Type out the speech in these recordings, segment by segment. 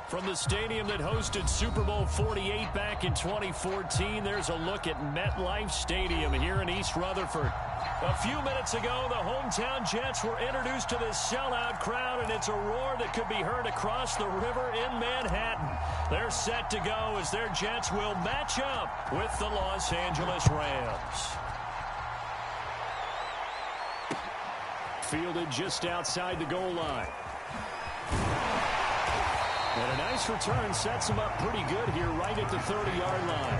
From the stadium that hosted Super Bowl 48 back in 2014, there's a look at MetLife Stadium here in East Rutherford. A few minutes ago, the hometown Jets were introduced to this sellout crowd, and it's a roar that could be heard across the river in Manhattan. They're set to go as their Jets will match up with the Los Angeles Rams. Fielded just outside the goal line. And a nice return sets him up pretty good here right at the 30-yard line.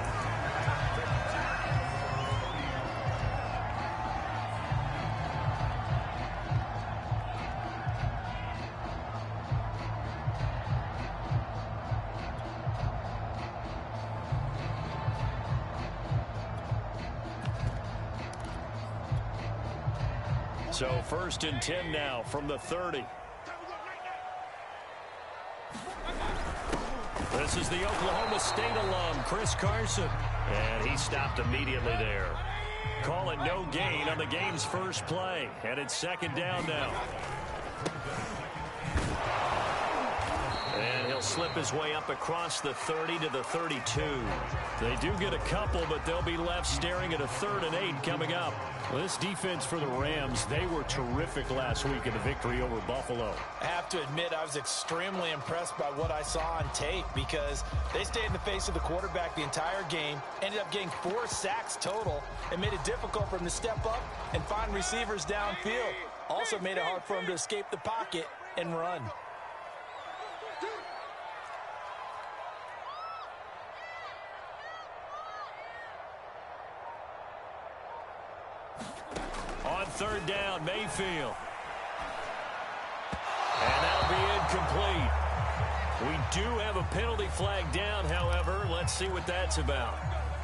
So 1st and 10 now from the 30. This is the Oklahoma State alum, Chris Carson. And he stopped immediately there. Call it no gain on the game's first play. And it's 2nd down now. And he'll slip his way up across the 30 to the 32. They do get a couple, but they'll be left staring at a 3rd and 8 coming up. Well, this defense for the Rams, they were terrific last week in the victory over Buffalo. I have to admit, I was extremely impressed by what I saw on tape because they stayed in the face of the quarterback the entire game, ended up getting 4 sacks total, and made it difficult for him to step up and find receivers downfield. Also made it hard for him to escape the pocket and run. On 3rd down, Mayfield. And that'll be incomplete. We do have a penalty flag down, however. Let's see what that's about.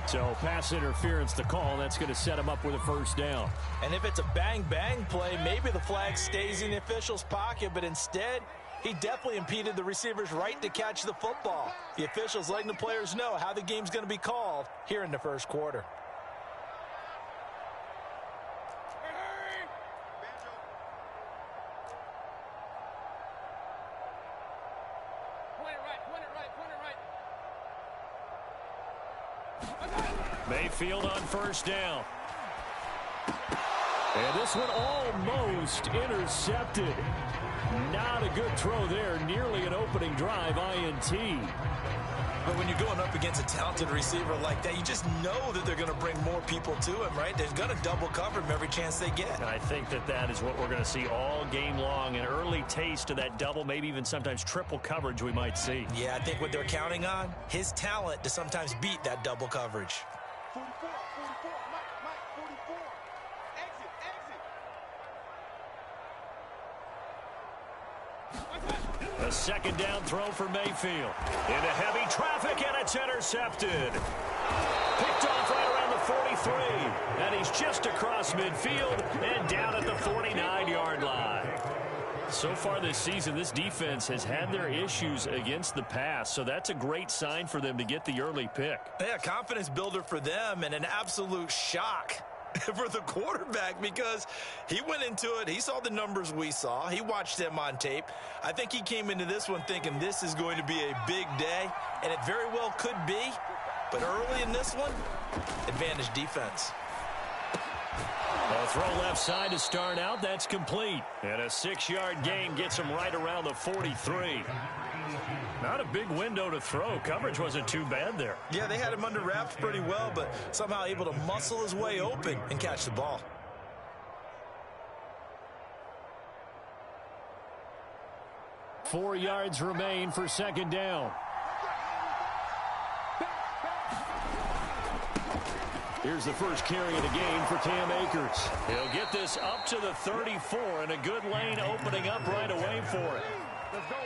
So pass interference the call. That's going to set him up with a 1st down. And if it's a bang-bang play, maybe the flag stays in the official's pocket, but instead, he definitely impeded the receiver's right to catch the football. The official's letting the players know how the game's going to be called here in the 1st quarter. Mayfield on 1st down. And this one almost intercepted. Not a good throw there. Nearly an opening drive INT. But when you're going up against a talented receiver like that, you just know that they're going to bring more people to him, right? They're going to double cover him every chance they get. And I think that is what we're going to see all game long. An early taste of that double, maybe even sometimes triple coverage we might see. Yeah, I think what they're counting on, his talent to sometimes beat that double coverage. 44, Mike, 44. Exit. A 2nd down throw for Mayfield. Into heavy traffic, and it's intercepted. Picked off right around the 43. And he's just across midfield and down at the 49-yard line. So far this season, this defense has had their issues against the pass, so that's a great sign for them to get the early pick. Yeah, confidence builder for them and an absolute shock for the quarterback because he went into it. He saw the numbers we saw. He watched them on tape. I think he came into this one thinking this is going to be a big day, and it very well could be. But early in this one, advantage defense. A throw left side to start out. That's complete. And a 6-yard gain gets him right around the 43. Not a big window to throw. Coverage wasn't too bad there. Yeah, they had him under wraps pretty well, but somehow able to muscle his way open and catch the ball. Four yards remain for 2nd down. Here's the first carry of the game for Cam Akers. He'll get this up to the 34, and a good lane opening up right away for it.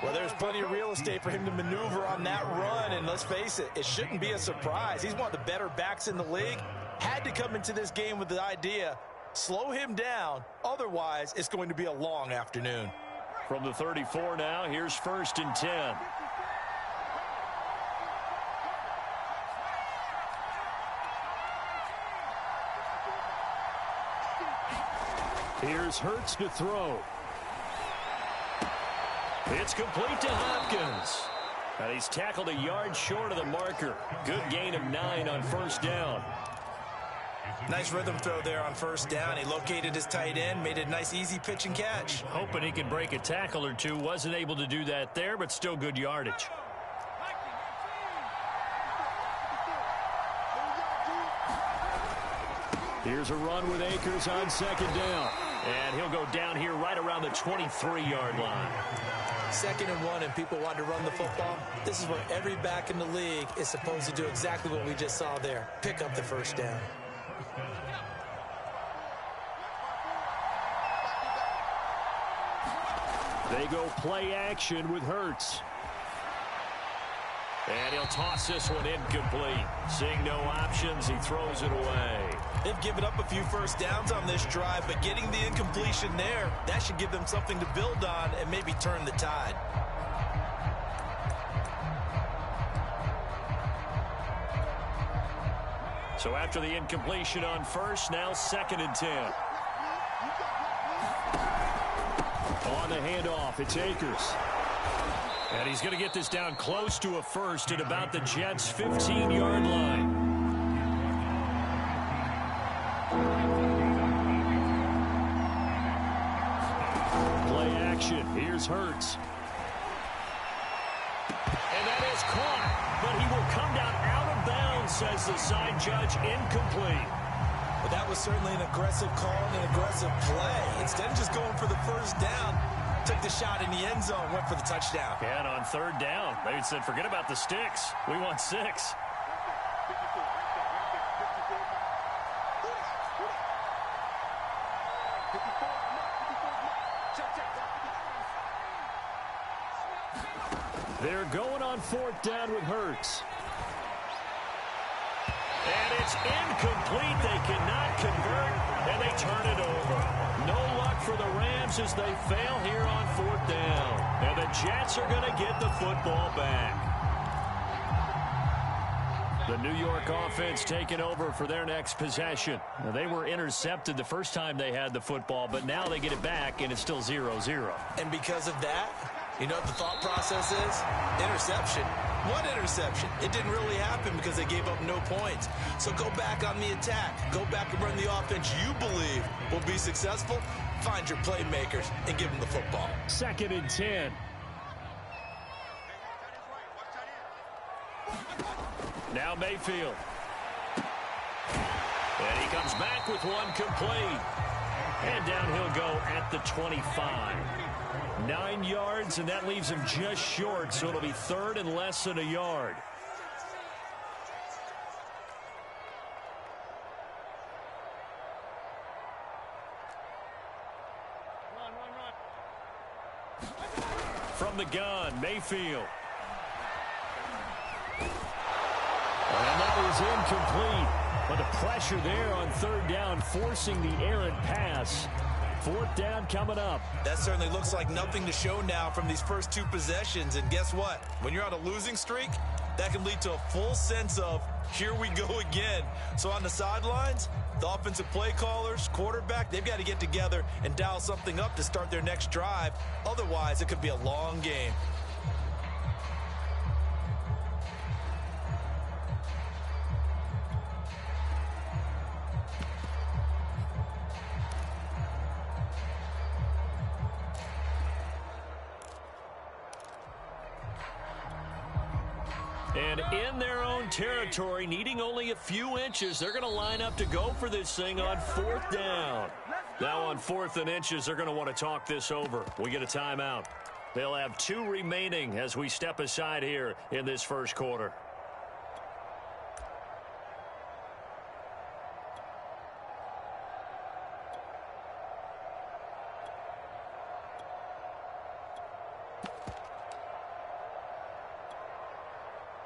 Well, there's plenty of real estate for him to maneuver on that run, and let's face it, it shouldn't be a surprise. He's one of the better backs in the league. Had to come into this game with the idea, slow him down, otherwise it's going to be a long afternoon. From the 34 now, here's 1st and 10. Here's Hurts to throw. It's complete to Hopkins. And he's tackled a yard short of the marker. Good gain of 9 on first down. Nice rhythm throw there on first down. He located his tight end, made a nice easy pitch and catch. Hoping he could break a tackle or two. Wasn't able to do that there, but still good yardage. Here's a run with Akers on second down. And he'll go down here right around the 23-yard line. 2nd and 1 and people want to run the football. This is where every back in the league is supposed to do exactly what we just saw there. Pick up the first down. They go play action with Hurts. And he'll toss this one incomplete. Seeing no options, he throws it away. They've given up a few first downs on this drive, but getting the incompletion there, that should give them something to build on and maybe turn the tide. So after the incompletion on first, now 2nd and 10. On the handoff, it's Akers. And he's going to get this down close to a first at about the Jets' 15-yard line. Play action. Here's Hurts. And that is caught, but he will come down out of bounds, says the side judge, incomplete. But that was certainly an aggressive call and an aggressive play. Instead of just going for the first down, took the shot in the end zone, went for the touchdown. Yeah, and on third down, they said, forget about the sticks. We want 6. They're going on 4th down with Hurts. And it's incomplete. They cannot convert, and they turn it over. No luck for the Rams as they fail here on 4th down. And the Jets are going to get the football back. The New York offense taking over for their next possession. Now, they were intercepted the first time they had the football, but now they get it back, and it's still 0-0. And because of that, you know what the thought process is? Interception. What interception? It didn't really happen because they gave up no points. So go back on the attack. Go back and run the offense you believe will be successful. Find your playmakers and give them the football. 2nd and 10. Now Mayfield. And he comes back with one complete. And down he'll go at the 25. 9 yards, and that leaves him just short, so it'll be 3rd and less than a yard. From the gun, Mayfield. And that is incomplete. But the pressure there on 3rd down, forcing the errant pass. 4th down coming up. That certainly looks like nothing to show now from these first 2 possessions. And guess what? When you're on a losing streak, that can lead to a full sense of, here we go again. So on the sidelines, the offensive play callers, quarterback, they've got to get together and dial something up to start their next drive. Otherwise, it could be a long game. And in their own territory, needing only a few inches, they're going to line up to go for this thing on 4th down. Now on 4th and inches, they're going to want to talk this over. We get a timeout. They'll have 2 remaining as we step aside here in this first quarter.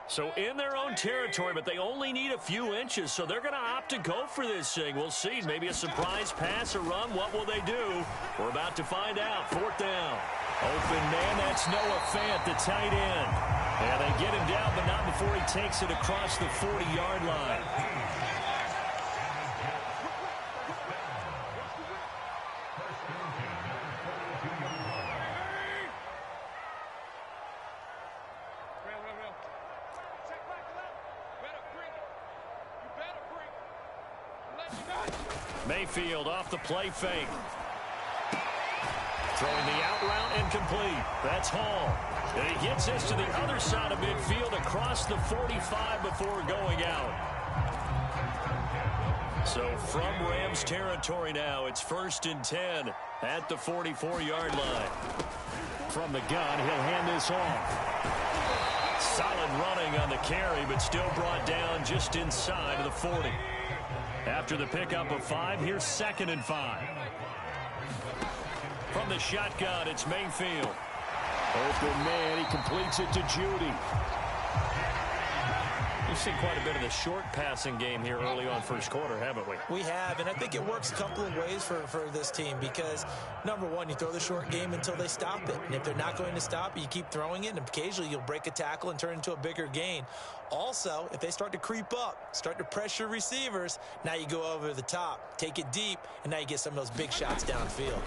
So in their own territory, but they only need a few inches, so they're going to opt to go for this thing. We'll see. Maybe a surprise pass or run. What will they do? We're about to find out. 4th down. Open man, that's Noah Fant, the tight end. And they get him down, but not before he takes it across the 40-yard line. Mayfield off the play fake. Throwing the out route incomplete. That's Hall. And he gets this to the other side of midfield across the 45 before going out. So from Rams territory now, it's 1st and 10 at the 44-yard line. From the gun, he'll hand this off. Solid running on the carry, but still brought down just inside of the 40. After the pickup of 5, here's 2nd and 5. From the shotgun, it's Mayfield. Open man, he completes it to Judy. We've seen quite a bit of the short passing game here early on first quarter, haven't we? We have, and I think it works a couple of ways for this team because, number one, you throw the short game until they stop it. And if they're not going to stop it, you keep throwing it, and occasionally you'll break a tackle and turn into a bigger gain. Also, if they start to creep up, start to pressure receivers, now you go over the top, take it deep, and now you get some of those big shots downfield.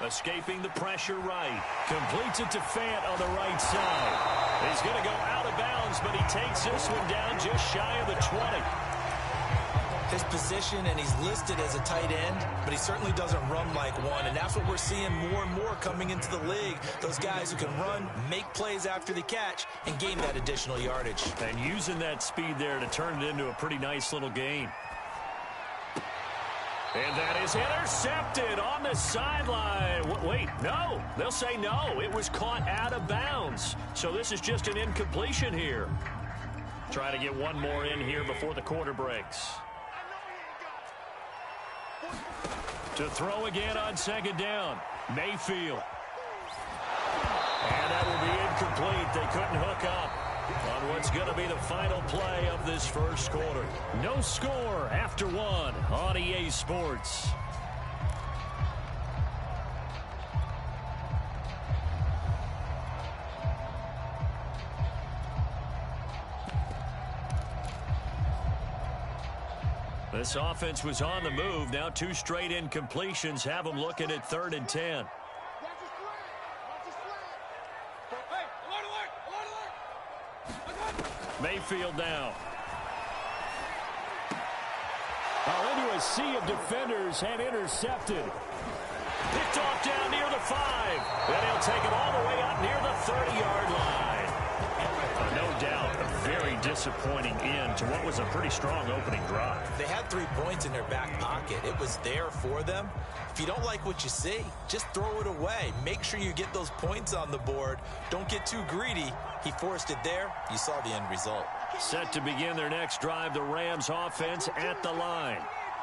Escaping the pressure right. Completes it to Fant on the right side. He's going to go out of bounds, but he takes this one down just shy of the 20. His position, and he's listed as a tight end, but he certainly doesn't run like one, and that's what we're seeing more and more coming into the league. Those guys who can run, make plays after the catch, and gain that additional yardage. And using that speed there to turn it into a pretty nice little gain. And that is intercepted on the sideline. Wait, no. They'll say no. It was caught out of bounds. So this is just an incompletion here. Trying to get one more in here before the quarter breaks. To throw again on 2nd down. Mayfield. And that will be incomplete. They couldn't hook up on what's going to be the final play of this first quarter. No score after 1 on EA Sports. This offense was on the move. Now 2 straight incompletions have them looking at 3rd and 10. Mayfield now. Into a sea of defenders and intercepted. Picked off down near the 5. And he'll take it all the way up near the 30-yard line. No doubt, a very disappointing end to what was a pretty strong opening drive. They had 3 points in their back pocket. It was there for them. If you don't like what you see, just throw it away. Make sure you get those points on the board. Don't get too greedy. He forced it there. You saw the end result. Set to begin their next drive, the Rams offense at the line.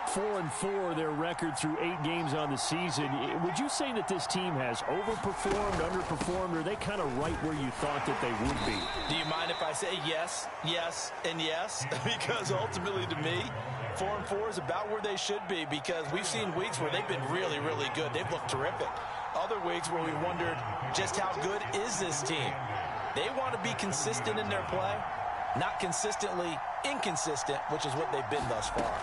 4-4 their record through 8 games on the season. Would you say that this team has overperformed, underperformed, or are they kind of right where you thought that they would be? Do you mind if I say yes, yes, and yes? Because ultimately to me, 4-4 is about where they should be because we've seen weeks where they've been really, really good. They've looked terrific. Other weeks where we wondered just how good is this team? They want to be consistent in their play, not consistently inconsistent, which is what they've been thus far.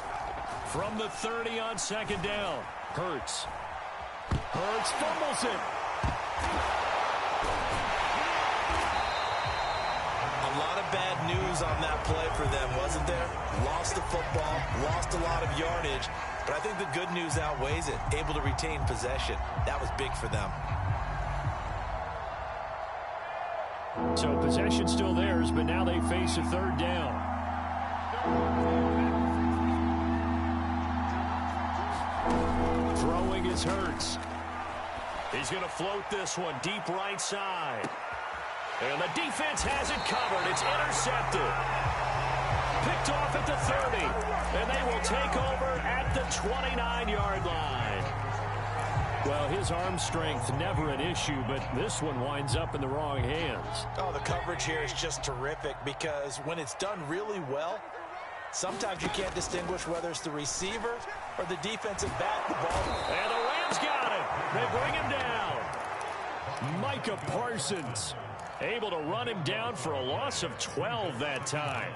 From the 30 on 2nd down, Hurts. Hurts fumbles it. A lot of bad news on that play for them, wasn't there? Lost the football, lost a lot of yardage, but I think the good news outweighs it. Able to retain possession. That was big for them. So possession still theirs, but now they face a 3rd down. Throwing is Hurts. He's going to float this one deep right side. And the defense has it covered. It's intercepted. Picked off at the 30. And they will take over at the 29-yard line. Well, his arm strength never an issue, but this one winds up in the wrong hands. Oh, the coverage here is just terrific because when it's done really well, sometimes you can't distinguish whether it's the receiver or the defensive back. The ball. And the Rams got him. They bring him down. Micah Parsons able to run him down for a loss of 12 that time.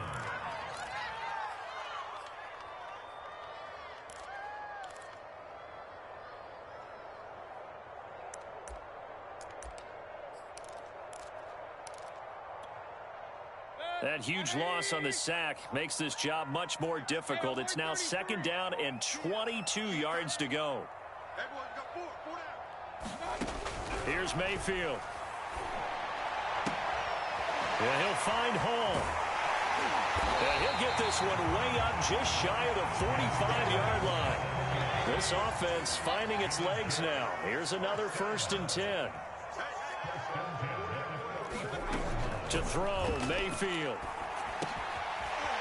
That huge loss on the sack makes this job much more difficult. It's now 2nd down and 22 yards to go. Here's Mayfield. Yeah, he'll find Hall. And he'll get this one way up just shy of the 45-yard line. This offense finding its legs now. Here's another 1st and 10. To throw, Mayfield.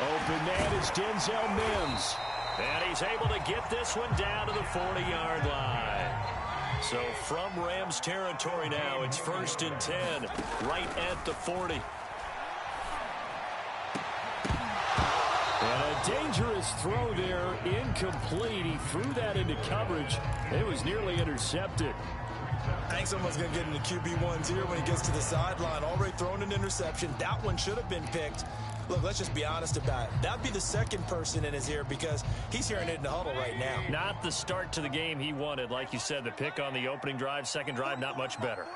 Open man is Denzel Mims. And he's able to get this one down to the 40-yard line. So from Rams territory now, it's 1st and 10, right at the 40. And a dangerous throw there, incomplete. He threw that into coverage. It was nearly intercepted. I think someone's going to get into QB1s here when he gets to the sideline. Already thrown an interception. That one should have been picked. Look, let's just be honest about it. That'd be the second person in his ear because he's hearing it in the huddle right now. Not the start to the game he wanted. Like you said, the pick on the opening drive, second drive, not much better.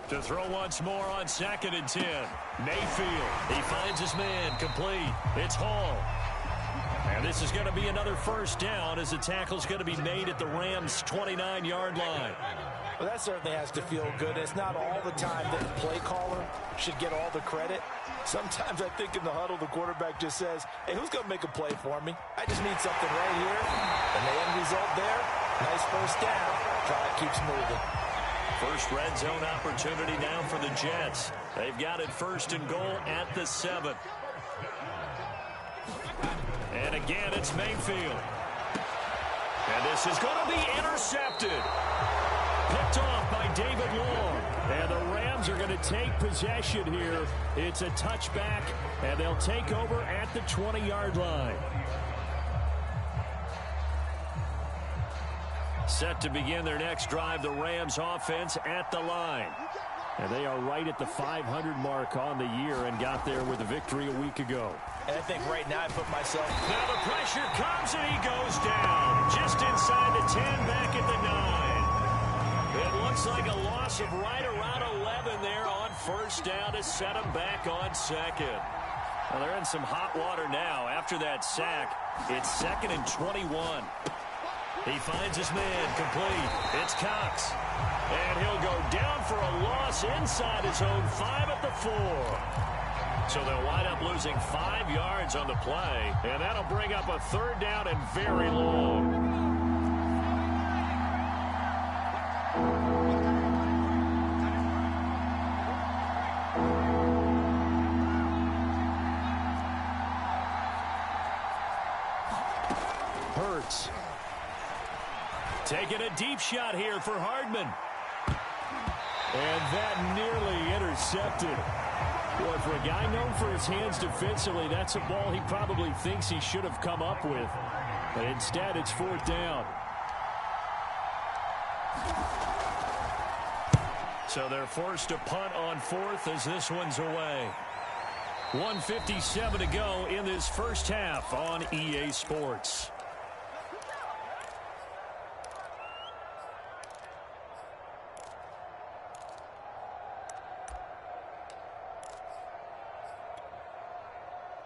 To throw once more on 2nd and 10. Mayfield, he finds his man, complete. It's Hall. And this is going to be another 1st down as the tackle's going to be made at the Rams' 29-yard line. Well, that certainly has to feel good. It's not all the time that the play caller should get all the credit. Sometimes I think in the huddle, the quarterback just says, hey, who's going to make a play for me? I just need something right here. And the end result there, nice 1st down. Drive keeps moving. First red zone opportunity now for the Jets. They've got it 1st and goal at the 7. And again, it's Mayfield. And this is going to be intercepted. Picked off by David Long. And the Rams are going to take possession here. It's a touchback, and they'll take over at the 20-yard line. Set to begin their next drive, the Rams offense at the line. And they are right at the 500 mark on the year and got there with a victory a week ago. And I think right now I put myself... Now the pressure comes and he goes down. Just inside the 10, back at the 9. It looks like a loss of right around 11 there on 1st down to set him back on 2nd. Well, they're in some hot water now. After that sack, it's 2nd and 21. He finds his man, complete. It's Cox. And he'll go down for a loss inside his own 5 at the 4. So they'll wind up losing 5 yards on the play. And that'll bring up a 3rd down and very long. Hurts. Taking a deep shot here for Hardman. And that nearly intercepted. Boy, for a guy known for his hands defensively, that's a ball he probably thinks he should have come up with. But instead, it's 4th down. So they're forced to punt on 4th as this one's away. 1:57 to go in this first half on EA Sports.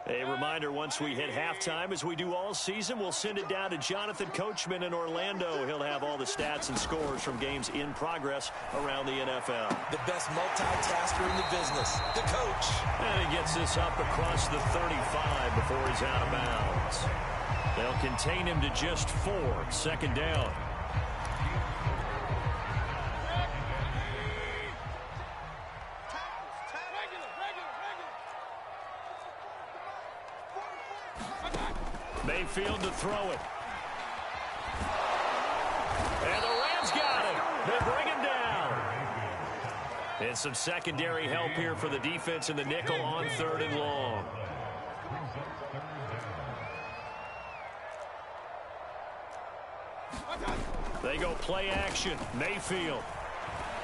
A reminder, once we hit halftime, as we do all season, we'll send it down to Jonathan Coachman in Orlando. He'll have all the stats and scores from games in progress around the NFL. The best multitasker in the business, the coach. And he gets this up across the 35 before he's out of bounds. They'll contain him to just 4, 2nd down. Mayfield to throw it. And the Rams got him. They bring him down. And some secondary help here for the defense in the nickel on 3rd and long. They go play action. Mayfield.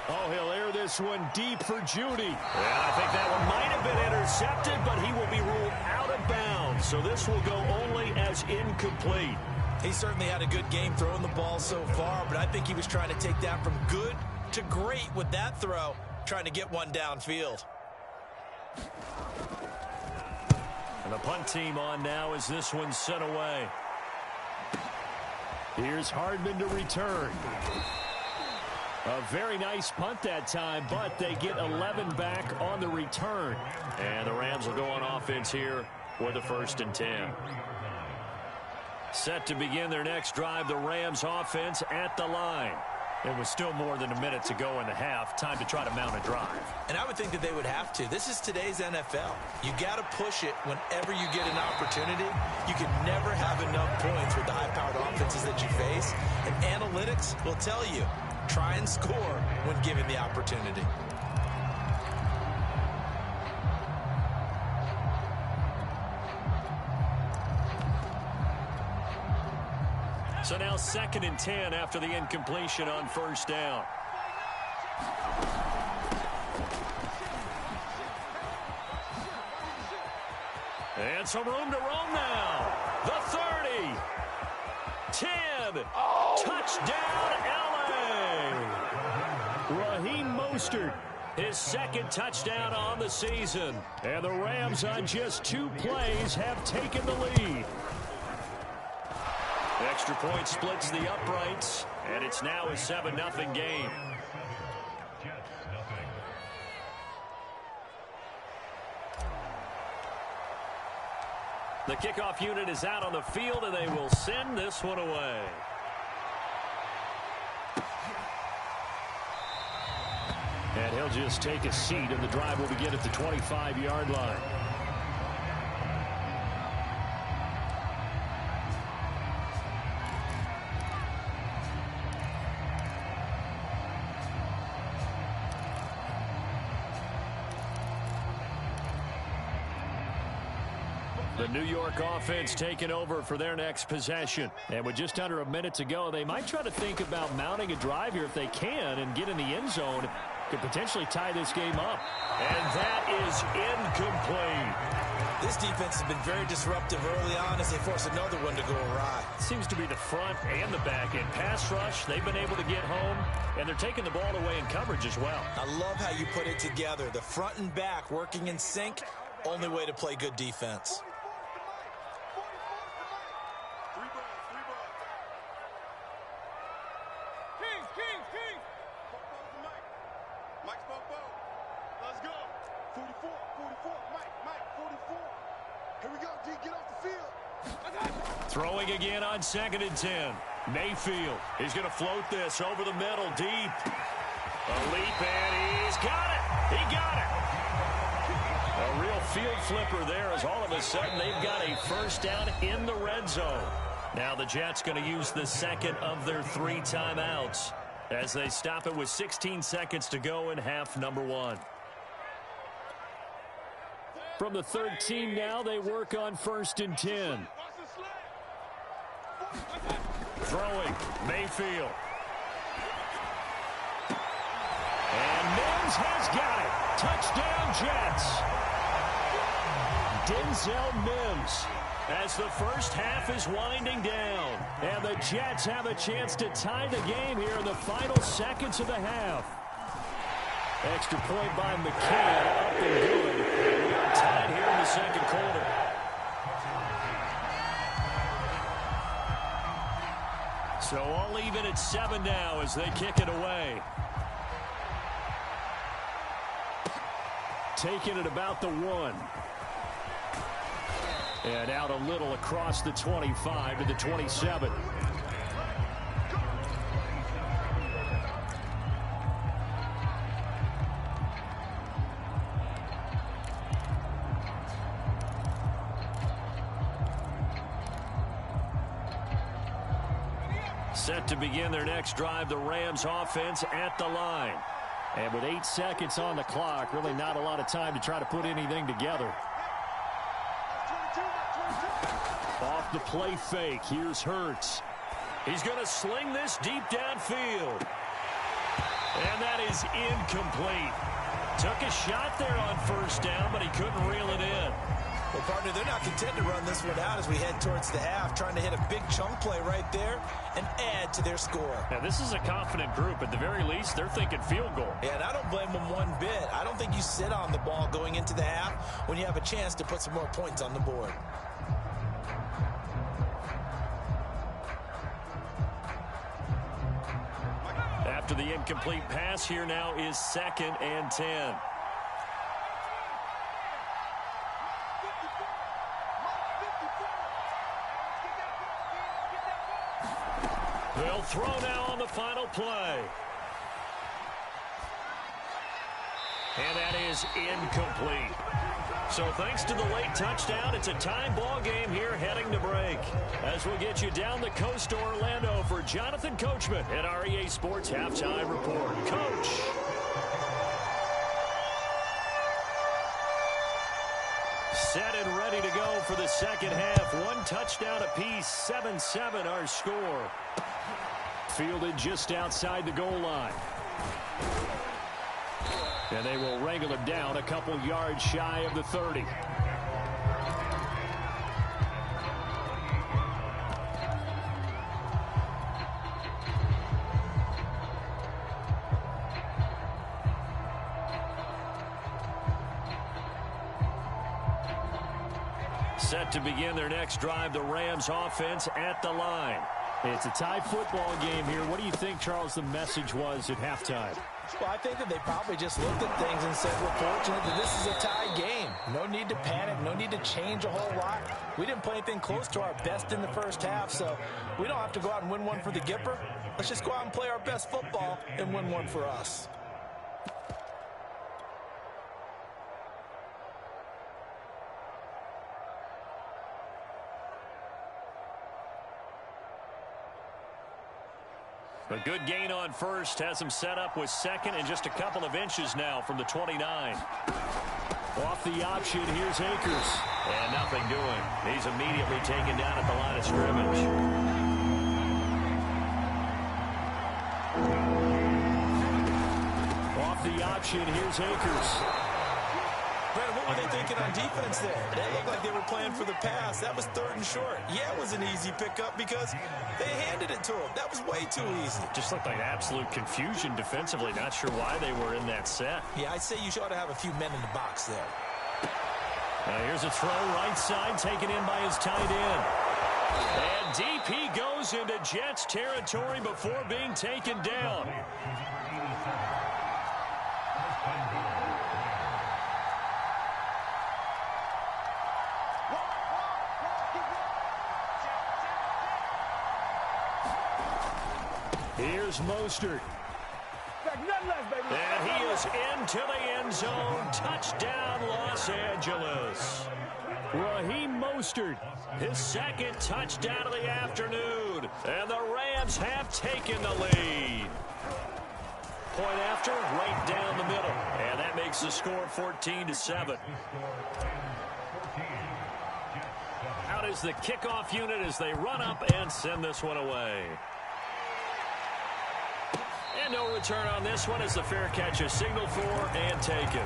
Oh, he'll air this one deep for Judy. And I think that one might have been intercepted, but he will be ruled out of bounds. So this will go only as incomplete. He certainly had a good game throwing the ball so far, but I think he was trying to take that from good to great with that throw, trying to get one downfield. And the punt team on now as this one's sent away. Here's Hardman to return. A very nice punt that time, but they get 11 back on the return. And the Rams will go on offense here with a 1st and 10. Set to begin their next drive, the Rams offense at the line. It was still more than a minute to go in the half. Time to try to mount a drive. And I would think that they would have to. This is today's NFL. You got to push it whenever you get an opportunity. You can never have enough points with the high-powered offenses that you face. And analytics will tell you, try and score when given the opportunity. So now 2nd and 10 after the incompletion on 1st down. And some room to roam now. The 30. 10. Touchdown, LA. Raheem Mostert, his 2nd touchdown on the season. And the Rams on just 2 plays have taken the lead. Extra point splits the uprights, and it's now a 7-0 game. The kickoff unit is out on the field, and they will send this one away. And he'll just take a seat, and the drive will begin at the 25-yard line. The New York offense taking over for their next possession. And with just under a minute to go, they might try to think about mounting a drive here if they can and get in the end zone. Could potentially tie this game up. And that is incomplete. This defense has been very disruptive early on as they force another one to go awry. Seems to be the front and the back end. Pass rush, they've been able to get home, and they're taking the ball away in coverage as well. I love how you put it together. The front and back working in sync, only way to play good defense. Throwing again on 2nd and 10. Mayfield. He's going to float this over the middle, deep. A leap, and he's got it. He got it. A real field flipper there as all of a sudden they've got a 1st down in the red zone. Now the Jets going to use the 2nd of their 3 timeouts as they stop it with 16 seconds to go in half number 1. From the 13 now, they work on 1st and 10. Throwing, Mayfield. And Mims has got it. Touchdown, Jets. Denzel Mims as the first half is winding down. And the Jets have a chance to tie the game here in the final seconds of the half. Extra point by McCann, up and good. And we are tied here in the 2nd quarter. So all even at 7 now as they kick it away. Taking it about the 1. And out a little across the 25 to the 27. Set to begin their next drive, the Rams offense at the line. And with 8 seconds on the clock, really not a lot of time to try to put anything together. Off the play fake, here's Hurts. He's going to sling this deep downfield. And that is incomplete. Took a shot there on first down, but he couldn't reel it in. Well, partner, they're not content to run this one out as we head towards the half, trying to hit a big chunk play right there and add to their score. Now, this is a confident group. At the very least, they're thinking field goal. Yeah, and I don't blame them one bit. I don't think you sit on the ball going into the half when you have a chance to put some more points on the board. After the incomplete pass, here now is 2nd and 10. They'll throw now on the final play. And that is incomplete. So thanks to the late touchdown, it's a tie ball game here heading to break. As we'll get you down the coast to Orlando for Jonathan Coachman at our EA Sports Halftime Report. Coach. Set and ready to go for the second half. One touchdown apiece, 7-7 our score. Fielded just outside the goal line. And they will wrangle him down a couple yards shy of the 30. Set to begin their next drive, the Rams offense at the line. It's a tie football game here. What do you think, Charles, the message was at halftime? Well, I think that they probably just looked at things and said, we're fortunate that this is a tie game. No need to panic. No need to change a whole lot. We didn't play anything close to our best in the first half, so we don't have to go out and win one for the Gipper. Let's just go out and play our best football and win one for us. A good gain on first has him set up with 2nd and just a couple of inches now from the 29. Off the option, here's Akers. And nothing doing. He's immediately taken down at the line of scrimmage. Off the option, here's Akers. Brandon, what were they thinking on defense there? They looked like they were playing for the pass. That was 3rd and short. Yeah, it was an easy pickup because they handed it to him. That was way too easy. Just looked like absolute confusion defensively. Not sure why they were in that set. Yeah, I'd say you ought to have a few men in the box there. Here's a throw right side taken in by his tight end. And deep he goes into Jets territory before being taken down. Here's Mostert. And he is into the end zone. Touchdown, Los Angeles. Raheem Mostert, his 2nd touchdown of the afternoon. And the Rams have taken the lead. Point after, right down the middle. And that makes the score 14-7. Out is the kickoff unit as they run up and send this one away. And no return on this one as the fair catch is signaled for and taken.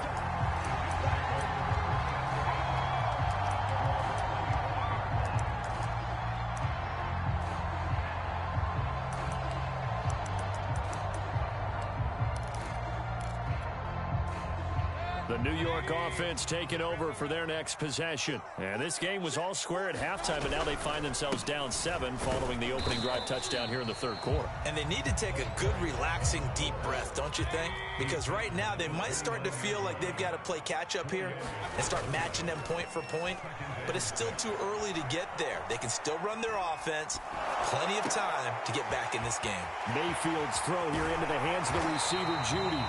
The New York offense taking over for their next possession. And this game was all square at halftime, but now they find themselves down 7 following the opening drive touchdown here in the 3rd quarter. And they need to take a good, relaxing, deep breath, don't you think? Because right now they might start to feel like they've got to play catch-up here and start matching them point for point. But it's still too early to get there. They can still run their offense. Plenty of time to get back in this game. Mayfield's throw here into the hands of the receiver, Judy.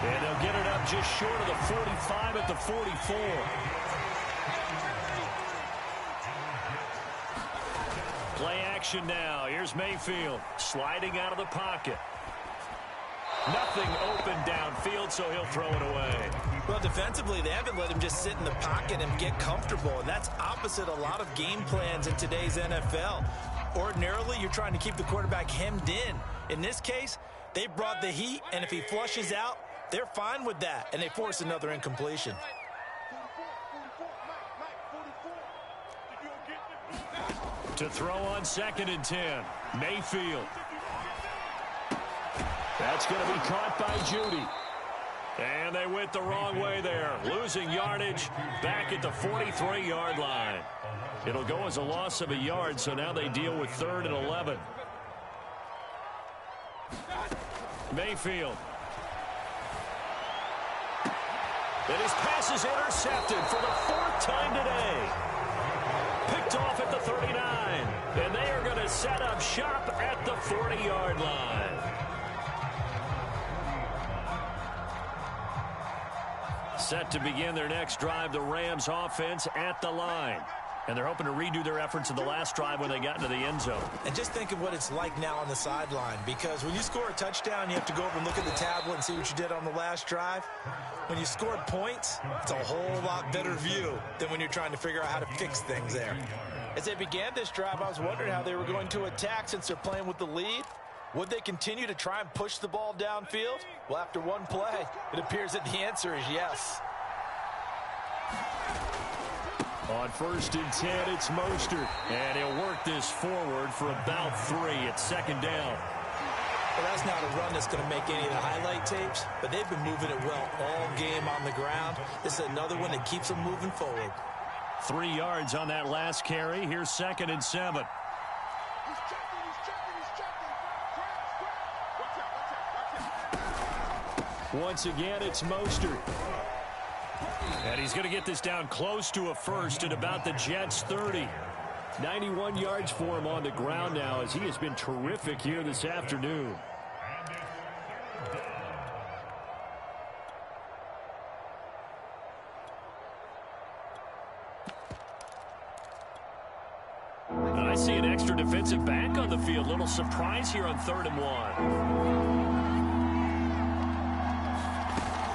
And they'll get it up just short of the 45 at the 44. Play action now. Here's Mayfield sliding out of the pocket. Nothing open downfield, so he'll throw it away. Well, defensively, they haven't let him just sit in the pocket and get comfortable, and that's opposite a lot of game plans in today's NFL. Ordinarily, you're trying to keep the quarterback hemmed in. In this case, they brought the heat, and if he flushes out, they're fine with that, and they force another incompletion. 44. To throw on 2nd and 10, Mayfield. That's going to be caught by Judy. And they went the wrong way there, losing yardage back at the 43-yard line. It'll go as a loss of a yard, so now they deal with 3rd and 11. Mayfield. And his pass is intercepted for the 4th time today. Picked off at the 39. And they are going to set up shop at the 40-yard line. Set to begin their next drive, the Rams offense at the line. And they're hoping to redo their efforts in the last drive when they got into the end zone. And just think of what it's like now on the sideline, because when you score a touchdown, you have to go over and look at the tablet and see what you did on the last drive. When you scored points, it's a whole lot better view than when you're trying to figure out how to fix things there. As they began this drive, I was wondering how they were going to attack since they're playing with the lead. Would they continue to try and push the ball downfield? Well, after one play, it appears that the answer is yes. On 1st and 10, it's Mostert. And he'll work this forward for about 3. It's 2nd down. Well, that's not a run that's going to make any of the highlight tapes, but they've been moving it well all game on the ground. This is another one that keeps them moving forward. 3 yards on that last carry. Here's 2nd and 7. He's checking. Watch out. Once again, it's Mostert. And he's going to get this down close to a first at about the Jets' 30. 91 yards for him on the ground now, as he has been terrific here this afternoon. I see an extra defensive back on the field. Little surprise here on 3rd and 1.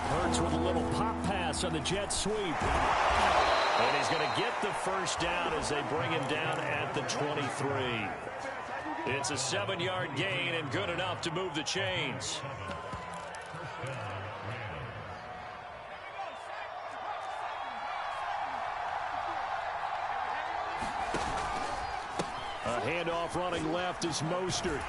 Hurts with a little pop pass on the jet sweep. And he's going to get the first down as they bring him down at the 23. It's a 7-yard gain and good enough to move the chains. A handoff running left is Mostert.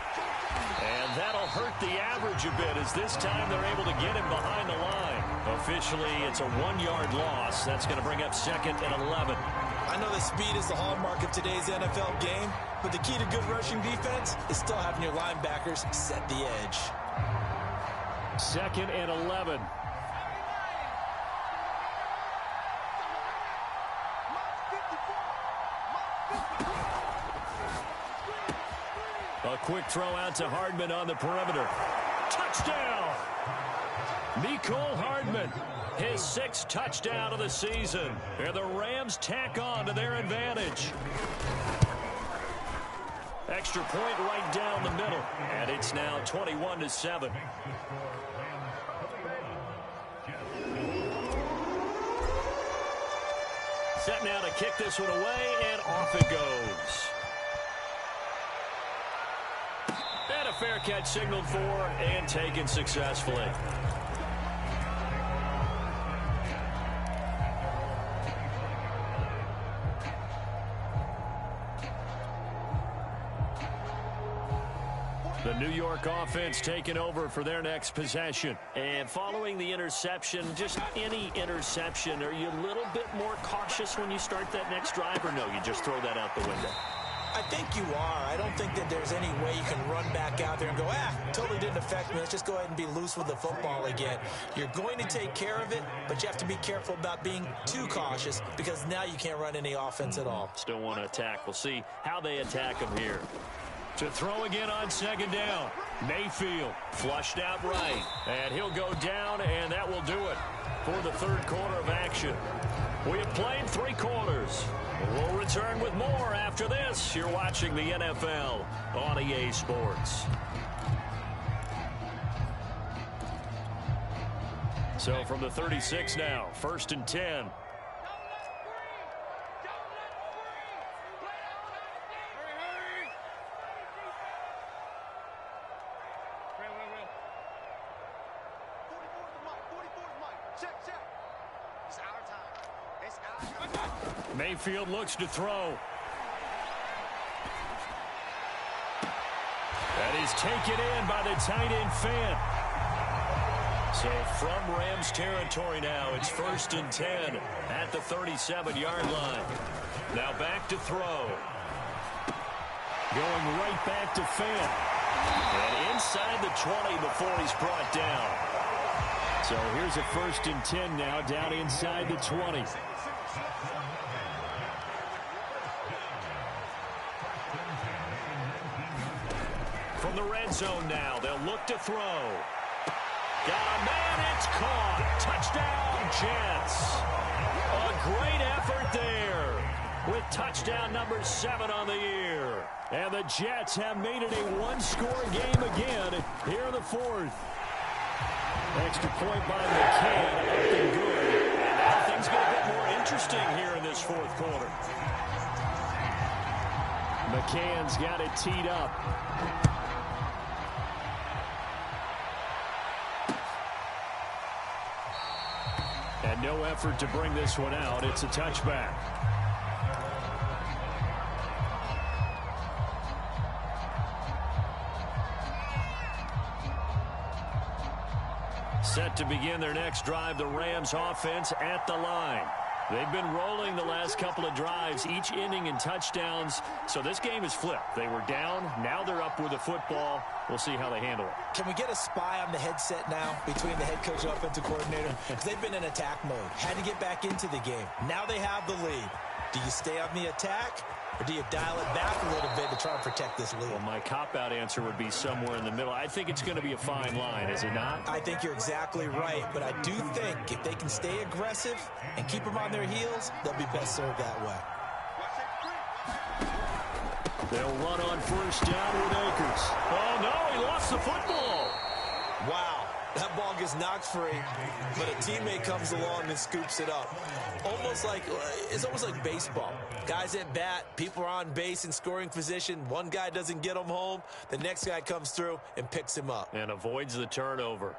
And that'll hurt the average a bit, as this time they're able to get him behind the line. Officially, it's a 1-yard loss. That's going to bring up 2nd and 11. I know that speed is the hallmark of today's NFL game, but the key to good rushing defense is still having your linebackers set the edge. 2nd and 11. A quick throw out to Hardman on the perimeter. Touchdown! Mecole Hardman, his 6th touchdown of the season. And the Rams tack on to their advantage. Extra point right down the middle. And it's now 21-7. Set now to kick this one away, and off it goes. And a fair catch signaled for and taken successfully. The New York offense taking over for their next possession. And following the interception, just any interception, are you a little bit more cautious when you start that next drive, or no, you just throw that out the window? I think you are. I don't think that there's any way you can run back out there and go, totally didn't affect me. Let's just go ahead and be loose with the football again. You're going to take care of it, but you have to be careful about being too cautious, because now you can't run any offense at all. Still want to attack. We'll see how they attack him here. To throw again on 2nd down. Mayfield flushed out right. And he'll go down, and that will do it for the 3rd quarter of action. We have played 3 quarters. We'll return with more after this. You're watching the NFL on EA Sports. So from the 36 now, 1st and 10. Mayfield looks to throw. And he's taken in by the tight end Fant. So from Rams territory now, it's 1st and 10 at the 37-yard line. Now back to throw. Going right back to Fant. And inside the 20 before he's brought down. So here's a 1st and 10 now down inside the 20. From the red zone now, they'll look to throw. Got a man, it's caught. Touchdown, Jets. A great effort there with touchdown number 7 on the year. And the Jets have made it a one-score game again here in the 4th. Extra point by McCann, up and good. And now things get a bit more interesting here in this 4th quarter. McCann's got it teed up. And no effort to bring this one out. It's a touchback. Set to begin their next drive, the Rams offense at the line. They've been rolling the last couple of drives, each ending in touchdowns. So this game is flipped. They were down. Now they're up with the football. We'll see how they handle it. Can we get a spy on the headset now between the head coach and offensive coordinator? Because they've been in attack mode. Had to get back into the game. Now they have the lead. Do you stay on the attack, or do you dial it back a little bit to try and protect this lead? Well, my cop-out answer would be somewhere in the middle. I think it's going to be a fine line, is it not? I think you're exactly right, but I do think if they can stay aggressive and keep them on their heels, they'll be best served that way. They'll run on 1st down with Akers. Oh, no, he lost the football. Wow. That ball gets knocked free, but a teammate comes along and scoops it up. It's almost like baseball. Guys at bat, people are on base in scoring position. One guy doesn't get him home. The next guy comes through and picks him up. And avoids the turnover.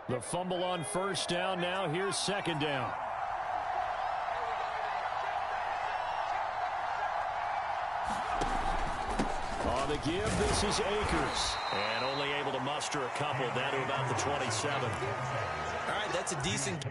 The fumble on 1st down. Now here's 2nd down. On the give, this is Akers. And only able to muster a couple down to about the 27. All right, that's a decent...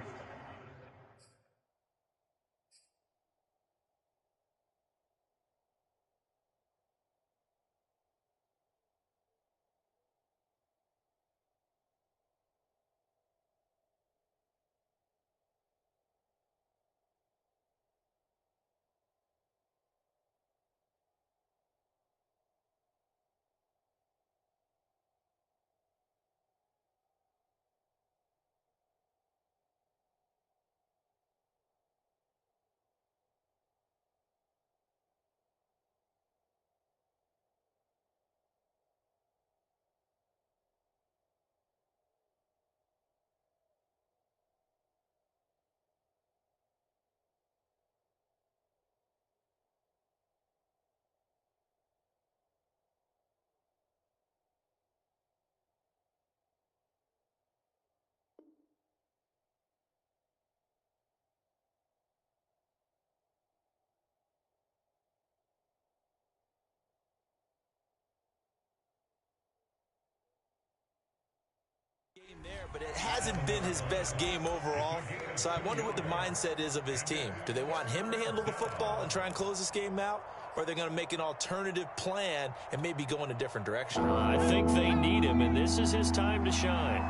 there, but it hasn't been his best game overall. So I wonder what the mindset is of his team. Do they want him to handle the football and try and close this game out? Or are they going to make an alternative plan and maybe go in a different direction? I think they need him, and this is his time to shine.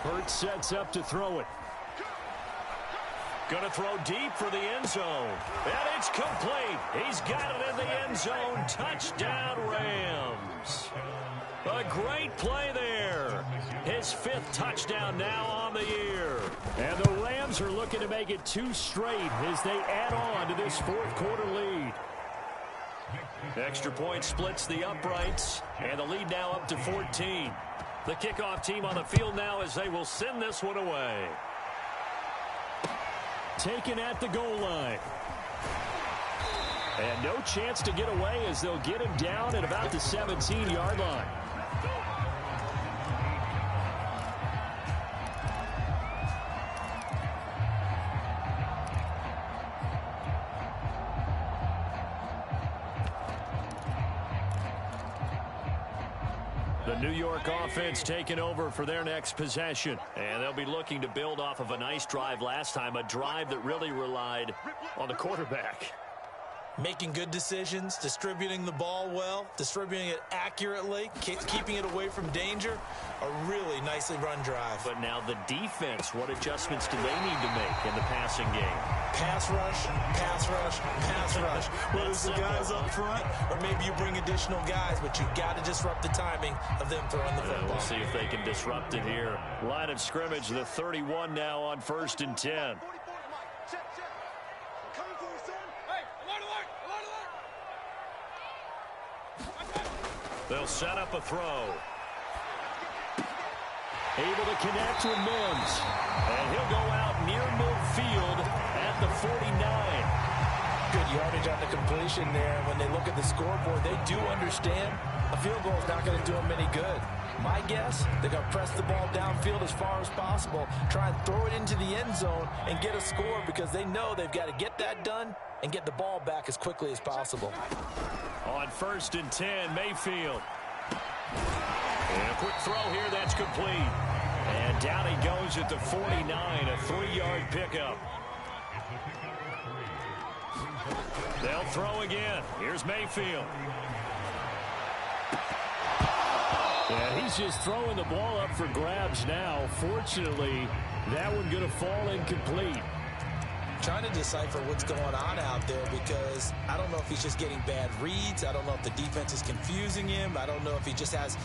Hurts sets up to throw it. Going to throw deep for the end zone. And it's complete. He's got it in the end zone. Touchdown, Rams. A great play there there. His 5th touchdown now on the year. And the Rams are looking to make it 2 straight as they add on to this 4th quarter lead. Extra point splits the uprights, and the lead now up to 14. The kickoff team on the field now as they will send this one away. Taken at the goal line. And no chance to get away as they'll get him down at about the 17-yard line. The New York offense taking over for their next possession. And they'll be looking to build off of a nice drive last time, a drive that really relied on the quarterback. Making good decisions, distributing the ball well, distributing it accurately, keeping it away from danger. A really nicely run drive. But now the defense, what adjustments do they need to make in the passing game? Pass rush, pass rush, pass rush. Whether it's the guys up front or maybe you bring additional guys, but you've got to disrupt the timing of them throwing the football. We'll see if they can disrupt it here. Line of scrimmage, the 31 now on 1st and 10. They'll set up a throw. Able to connect with Mims. And he'll go out near midfield at the 49. Good yardage on the completion there. When they look at the scoreboard, they do understand a field goal is not going to do them any good. My guess, they're going to press the ball downfield as far as possible, try and throw it into the end zone and get a score because they know they've got to get that done and get the ball back as quickly as possible. On 1st and 10, Mayfield. And a quick throw here, that's complete. And down he goes at the 49, a 3-yard pickup. They'll throw again. Here's Mayfield. And he's just throwing the ball up for grabs now. Fortunately, that one going to fall incomplete. Trying to decipher what's going on out there because I don't know if he's just getting bad reads. I don't know if the defense is confusing him. I don't know if he just has,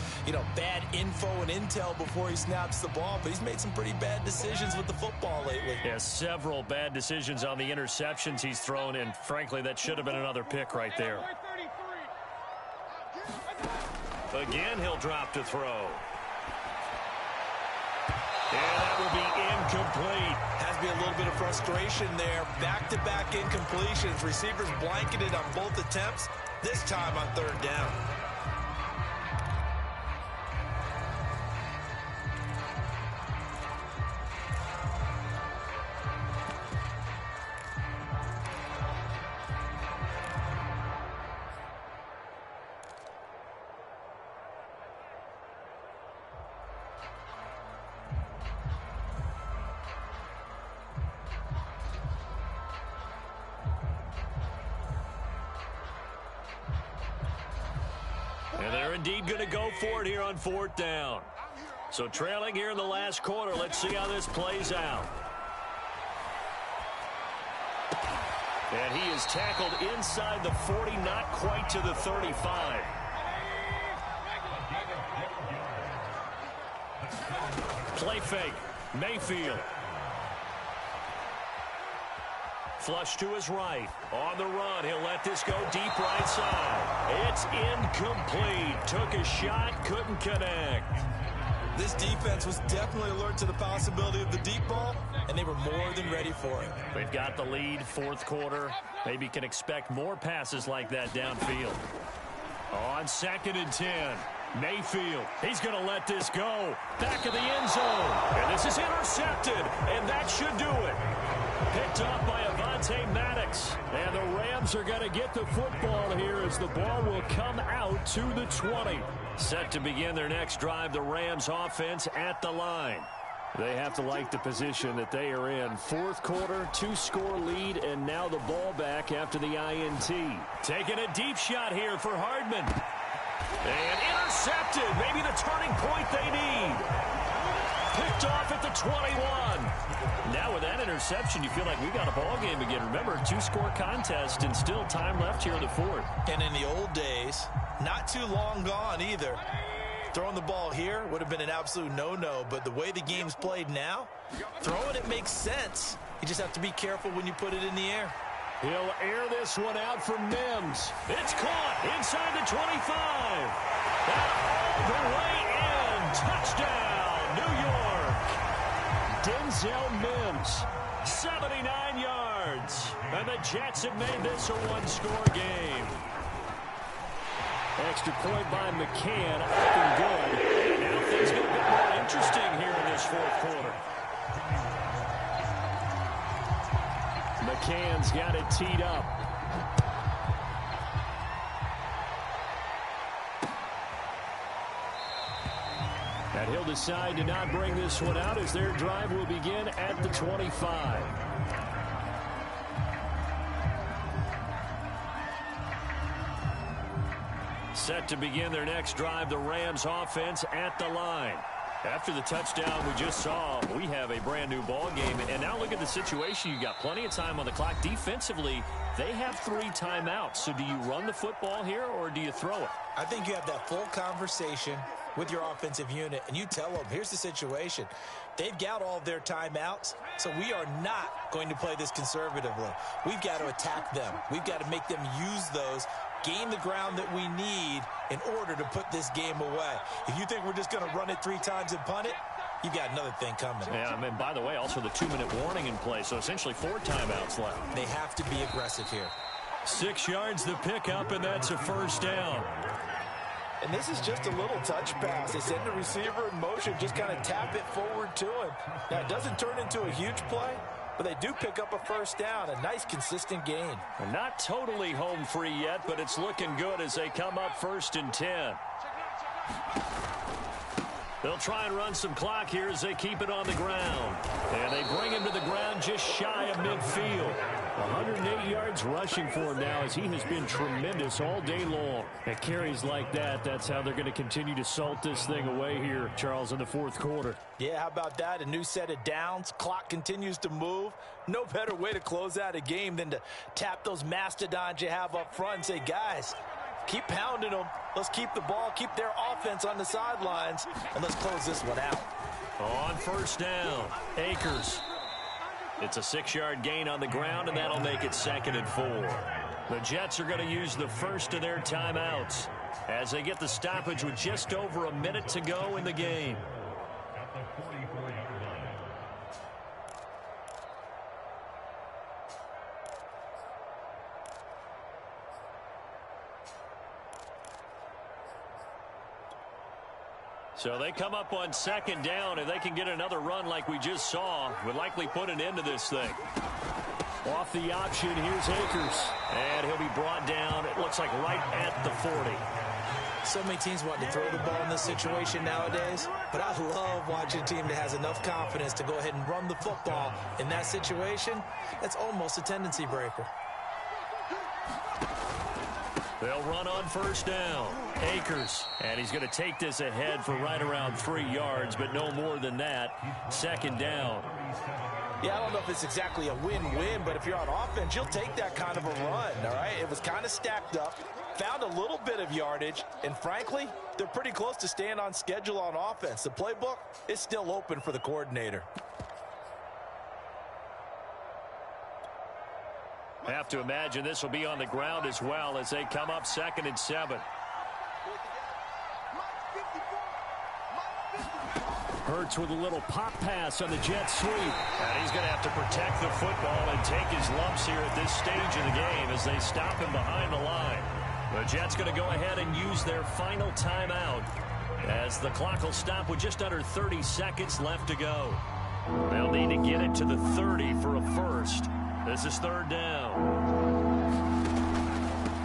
bad info and intel before he snaps the ball. But he's made some pretty bad decisions with the football lately. Yeah, several bad decisions on the interceptions he's thrown, and frankly, that should have been another pick right there. Again, he'll drop to throw. And that will be incomplete. Has to be a little bit of frustration there. Back-to-back incompletions. Receivers blanketed on both attempts, this time on 3rd down. And they're indeed going to go for it here on 4th down. So trailing here in the last quarter. Let's see how this plays out. And he is tackled inside the 40, not quite to the 35. Play fake. Mayfield. Flush to his right. On the run. He'll let this go deep right side. It's incomplete. Took a shot. Couldn't connect. This defense was definitely alert to the possibility of the deep ball, and they were more than ready for it. They've got the lead, 4th quarter. Maybe can expect more passes like that downfield. On 2nd and 10. Mayfield, he's going to let this go. Back of the end zone. And this is intercepted, and that should do it. Picked off by Avonte Maddox. And the Rams are going to get the football here as the ball will come out to the 20. Set to begin their next drive, the Rams offense at the line. They have to like the position that they are in. 4th quarter, 2-score lead, and now the ball back after the INT. Taking a deep shot here for Hardman. And intercepted. Maybe the turning point they need. Picked off at the 21. Now with that interception, you feel like we got a ball game again. Remember, 2-score contest and still time left here in the 4th. And in the old days, not too long gone either, Throwing the ball here would have been an absolute no-no, but the way the game's played now, throwing it makes sense. You just have to be careful when you put it in the air. He'll air this one out for Mims. It's caught inside the 25. And all the way in. Touchdown, New York. Denzel Mims, 79 yards. And the Jets have made this a one-score game. Extra point by McCann, up and good. Now things get a bit more interesting here in this fourth quarter. McCann's got it teed up. And he'll decide to not bring this one out as their drive will begin at the 25. Set to begin their next drive, the Rams offense at the line. After the touchdown we just saw, we have a brand new ball game. And now look at the situation. You got plenty of time on the clock. Defensively, they have 3 timeouts. So do you run the football here or do you throw it? I think you have that full conversation with your offensive unit, and you tell them, here's the situation. They've got all of their timeouts, so we are not going to play this conservatively. We've got to attack them. We've got to make them use those, gain the ground that we need in order to put this game away. If you think we're just going to run it 3 times and punt it, you've got another thing coming. Yeah, and by the way, also the 2-minute warning in play, so essentially 4 timeouts left. They have to be aggressive here. 6 yards the pickup, and that's a first down. And this is just a little touch pass. They send the receiver in motion, just kind of tap it forward to him. Now, it doesn't turn into a huge play, but they do pick up a first down. A nice, consistent gain. They're not totally home free yet, but it's looking good as they come up 1st and 10. They'll try and run some clock here as they keep it on the ground. And they bring him to the ground just shy of midfield. 108 yards rushing for him now as he has been tremendous all day long. At carries like that, that's how they're going to continue to salt this thing away here, Charles, in the fourth quarter. Yeah, how about that? A new set of downs. Clock continues to move. No better way to close out a game than to tap those mastodons you have up front and say, guys, keep pounding them. Let's keep the ball, keep their offense on the sidelines, and let's close this one out. On first down, Akers. It's a 6-yard gain on the ground, and that'll make it 2nd and 4. The Jets are going to use the first of their timeouts as they get the stoppage with just over a minute to go in the game. So they come up on 2nd down, and they can get another run like we just saw. Would likely put an end to this thing. Off the option, here's Akers. And he'll be brought down, it looks like right at the 40. So many teams want to throw the ball in this situation nowadays, but I love watching a team that has enough confidence to go ahead and run the football in that situation. That's almost a tendency breaker. They'll run on first down. Akers. And he's going to take this ahead for right around 3 yards, but no more than that. 2nd down. Yeah, I don't know if it's exactly a win-win, but if you're on offense, you'll take that kind of a run, all right? It was kind of stacked up, found a little bit of yardage, and frankly, they're pretty close to staying on schedule on offense. The playbook is still open for the coordinator. Have to imagine this will be on the ground as well as they come up 2nd and 7. Hurts with a little pop pass on the jet sweep. And he's going to have to protect the football and take his lumps here at this stage of the game as they stop him behind the line. The Jets going to go ahead and use their final timeout as the clock will stop with just under 30 seconds left to go. They'll need to get it to the 30 for a first. This is 3rd down.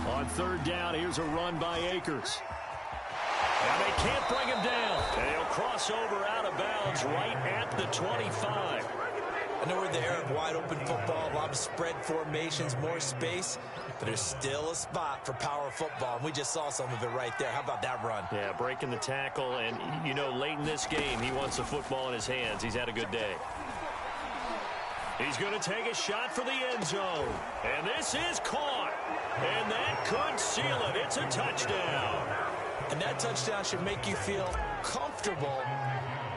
On 3rd down, here's a run by Akers. And they can't bring him down. And he'll cross over out of bounds right at the 25. I know we're in the era of wide-open football, a lot of spread formations, more space, but there's still a spot for power football, and we just saw some of it right there. How about that run? Yeah, breaking the tackle, and, you know, late in this game, he wants the football in his hands. He's had a good day. He's going to take a shot for the end zone. And this is caught. And that could seal it. It's a touchdown. And that touchdown should make you feel comfortable.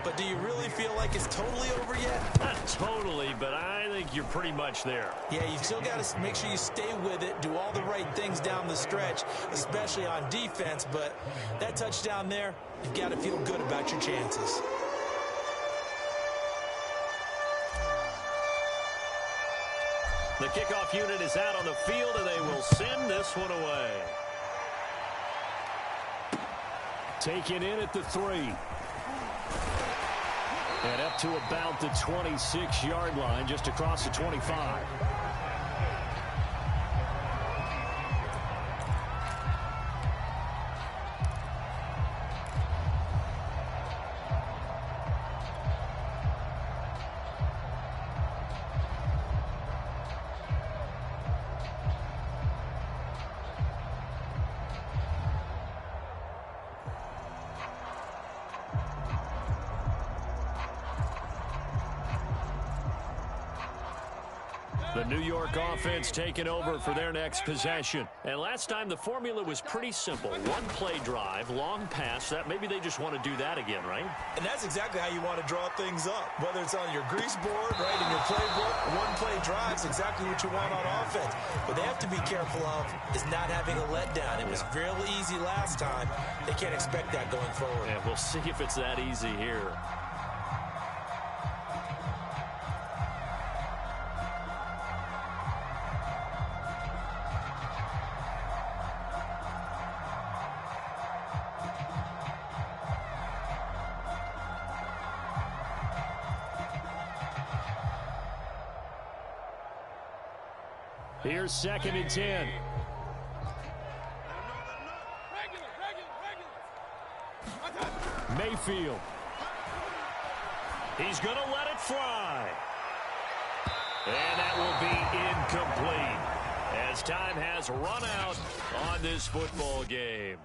But do you really feel like it's totally over yet? Not totally, but I think you're pretty much there. Yeah, you've still got to make sure you stay with it, do all the right things down the stretch, especially on defense. But that touchdown there, you've got to feel good about your chances. The kickoff unit is out on the field, and they will send this one away. Taken in at the 3. And up to about the 26-yard line, just across the 25. The New York offense taking over for their next possession. And last time the formula was pretty simple. One play drive, long pass. That maybe they just want to do that again, right? And that's exactly how you want to draw things up. Whether it's on your grease board, right, in your playbook, one play drive is exactly what you want on offense. What they have to be careful of is not having a letdown. It was real easy last time. They can't expect that going forward. And we'll see if it's that easy here. Here's 2nd and 10. Mayfield. He's going to let it fly. And that will be incomplete as time has run out on this football game.